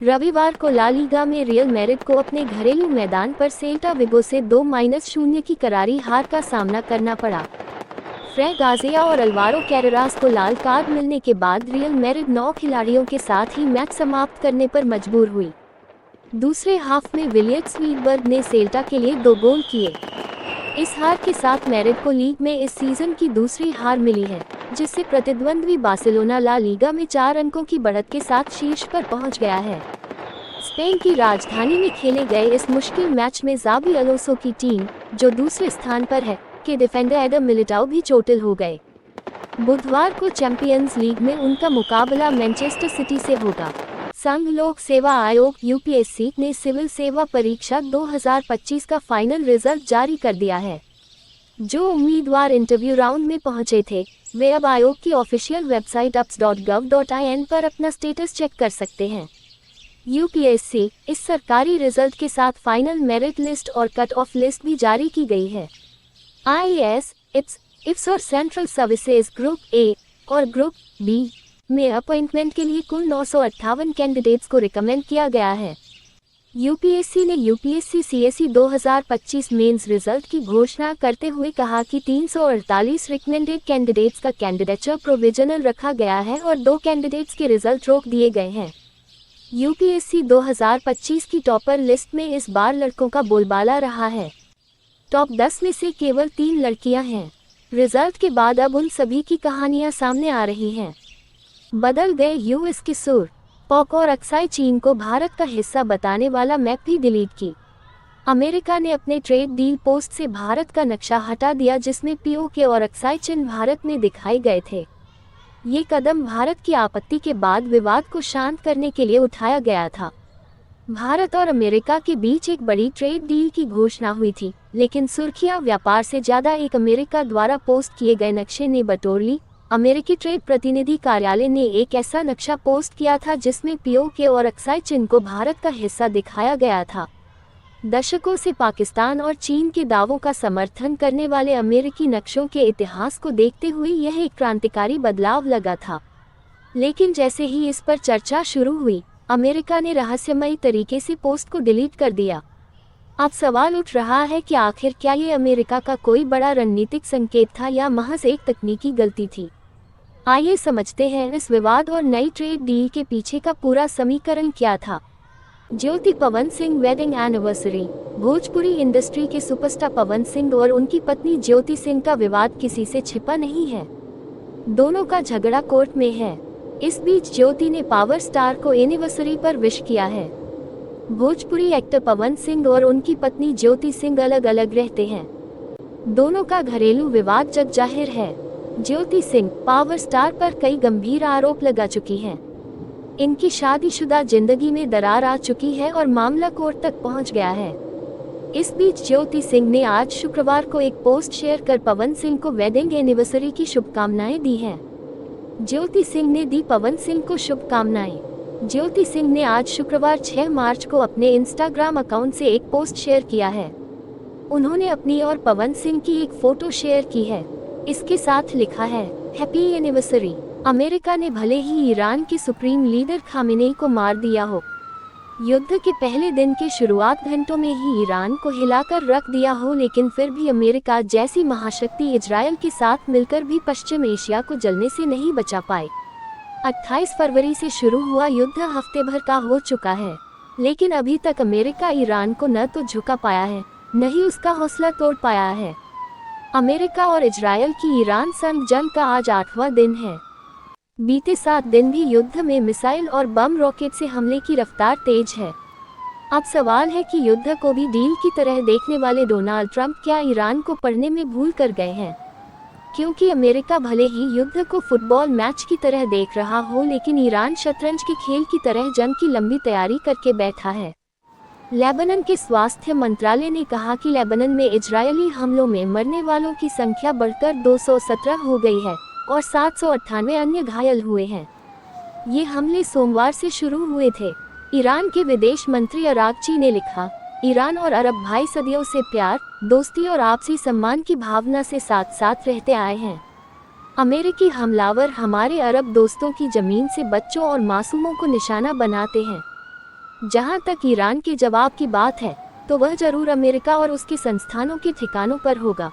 रविवार को La Liga में रियल मैड्रिड को अपने घरेलू मैदान पर सेल्टा विगो से 2-0 की करारी हार का सामना करना पड़ा। फ्रैंक गार्सिया और अलवारो कैरेरास को लाल कार्ड मिलने के बाद रियल मैड्रिड 9 खिलाड़ियों के साथ ही मैच समाप्त करने पर मजबूर हुई। दूसरे हाफ में विलियट स्वीडबर्ग ने सेल्टा के लिए 2 गोल किए। इस हार के साथ मैड्रिड को लीग में इस सीजन की दूसरी हार मिली है, जिससे प्रतिद्वंद्वी बार्सिलोना ला लीगा में 4 अंकों की बढ़त के साथ शीर्ष पर पहुंच गया है। स्पेन की राजधानी में खेले गए इस मुश्किल मैच में जाबी अलोंसो की टीम, जो दूसरे स्थान पर है, के डिफेंडर एडम मिलिटाओ भी चोटिल हो गए। बुधवार को चैंपियंस लीग में उनका मुकाबला मैनचेस्टर सिटी से होगा। संघ लोक सेवा आयोग यूपीएससी ने सिविल सेवा परीक्षा 2025 का फाइनल रिजल्ट जारी कर दिया है। जो उम्मीदवार इंटरव्यू राउंड में पहुंचे थे, वे अब आयोग की ऑफिशियल वेबसाइट ups.gov.in पर अपना स्टेटस चेक कर सकते हैं। यूपीएससी इस सरकारी रिजल्ट के साथ फाइनल मेरिट लिस्ट और कट ऑफ लिस्ट भी जारी की गई है। आईएएस, इप्स और सेंट्रल सर्विसेज ग्रुप ए और ग्रुप बी में अपॉइंटमेंट के लिए कुल 958 कैंडिडेट्स को रिकमेंड किया गया है। यूपीएससी ने यूपीएससी सीएसई 2025 मेंस रिजल्ट की घोषणा करते हुए कहा कि 348 रिकमेंडेड कैंडिडेट्स का कैंडिडेचर प्रोविजनल रखा गया है और 2 कैंडिडेट्स के रिजल्ट रोक दिए गए हैं। यूपीएससी 2025 की टॉपर लिस्ट में इस बार लड़कों का बोलबाला रहा है। टॉप 10 में से केवल 3 लड़कियां हैं। रिजल्ट के बाद अब उन सभी की कहानियां सामने आ रही हैं। बदल गए यूएस के सुर। पॉक और अक्साई चीन को भारत का हिस्सा बताने वाला मैप भी डिलीट की। अमेरिका ने अपने ट्रेड डील पोस्ट से भारत का नक्शा हटा दिया, जिसमें पीओके और अक्साई चिन्ह भारत में दिखाए गए थे। ये कदम भारत की आपत्ति के बाद विवाद को शांत करने के लिए उठाया गया था। भारत और अमेरिका के बीच एक बड़ी ट्रेड डील की घोषणा हुई थी, लेकिन सुर्खियां व्यापार से ज़्यादा एक अमेरिका द्वारा पोस्ट किए गए नक्शे ने बटोर ली। अमेरिकी ट्रेड प्रतिनिधि कार्यालय ने एक ऐसा नक्शा पोस्ट किया था जिसमें पीओके और अक्साई चिन्ह को भारत का हिस्सा दिखाया गया था। दशकों से पाकिस्तान और चीन के दावों का समर्थन करने वाले अमेरिकी नक्शों के इतिहास को देखते हुए यह एक क्रांतिकारी बदलाव लगा था। लेकिन जैसे ही इस पर चर्चा शुरू हुई, अमेरिका ने रहस्यमयी तरीके से पोस्ट को डिलीट कर दिया। अब सवाल उठ रहा है कि आखिर क्या ये अमेरिका का कोई बड़ा रणनीतिक संकेत था या महज एक तकनीकी गलती थी। आइए समझते हैं इस विवाद और नई ट्रेड डील के पीछे का पूरा समीकरण क्या था। Jyoti Pawan Singh wedding anniversary. Bhojpuri industry के सुपरस्टार पवन सिंह और उनकी पत्नी ज्योति सिंह का विवाद किसी से छिपा नहीं है। दोनों का झगड़ा कोर्ट में है। इस बीच ज्योति ने पावर स्टार को एनिवर्सरी पर विश किया है। भोजपुरी एक्टर पवन सिंह और उनकी पत्नी ज्योति सिंह अलग अलग रहते हैं। दोनों का घरेलू विवाद जग जाहिर है। ज्योति सिंह पावर स्टार पर कई गंभीर आरोप लगा चुकी हैं। इनकी शादीशुदा जिंदगी में दरार आ चुकी है और मामला कोर्ट तक पहुंच गया है। इस बीच ज्योति सिंह ने आज शुक्रवार को एक पोस्ट शेयर कर पवन सिंह को वेडिंग एनिवर्सरी की शुभकामनाएं दी हैं। ज्योति सिंह ने दी पवन सिंह को शुभकामनाएं। ज्योति सिंह ने आज शुक्रवार 6 मार्च को अपने इंस्टाग्राम अकाउंट से एक पोस्ट शेयर किया है। उन्होंने अपनी और पवन सिंह की एक फोटो शेयर की है। इसके साथ लिखा है, हैप्पी एनिवर्सरी। अमेरिका ने भले ही ईरान के सुप्रीम लीडर खामेनेई को मार दिया हो, युद्ध के पहले दिन के शुरुआत घंटों में ही ईरान को हिलाकर रख दिया हो, लेकिन फिर भी अमेरिका जैसी महाशक्ति इजरायल के साथ मिलकर भी पश्चिम एशिया को जलने से नहीं बचा पाए। 28 फरवरी से शुरू हुआ युद्ध हफ्ते भर का हो चुका है, लेकिन अभी तक अमेरिका ईरान को न तो झुका पाया है, न ही उसका हौसला तोड़ पाया है। अमेरिका और इजरायल की ईरान संग जंग का आज 8वां दिन है। बीते 7 दिन भी युद्ध में मिसाइल और बम रॉकेट से हमले की रफ्तार तेज है। अब सवाल है कि युद्ध को भी डील की तरह देखने वाले डोनाल्ड ट्रंप क्या ईरान को पढ़ने में भूल कर गए हैं। क्योंकि अमेरिका भले ही युद्ध को फुटबॉल मैच की तरह देख रहा हो, लेकिन ईरान शतरंज के खेल की तरह जंग की लंबी तैयारी करके बैठा है। लेबनान के स्वास्थ्य मंत्रालय ने कहा कि लेबनान में इजरायली हमलों में मरने वालों की संख्या बढ़कर 217 हो गई है और 798 अन्य घायल हुए हैं। ये हमले सोमवार से शुरू हुए थे। ईरान के विदेश मंत्री अरागची ने लिखा, ईरान और अरब भाई सदियों से प्यार, दोस्ती और आपसी सम्मान की भावना से साथ साथ रहते आए हैं। अमेरिकी हमलावर हमारे अरब दोस्तों की जमीन से बच्चों और मासूमों को निशाना बनाते हैं। जहां तक ईरान के जवाब की बात है तो वह जरूर अमेरिका और उसके संस्थानों के ठिकानों पर होगा।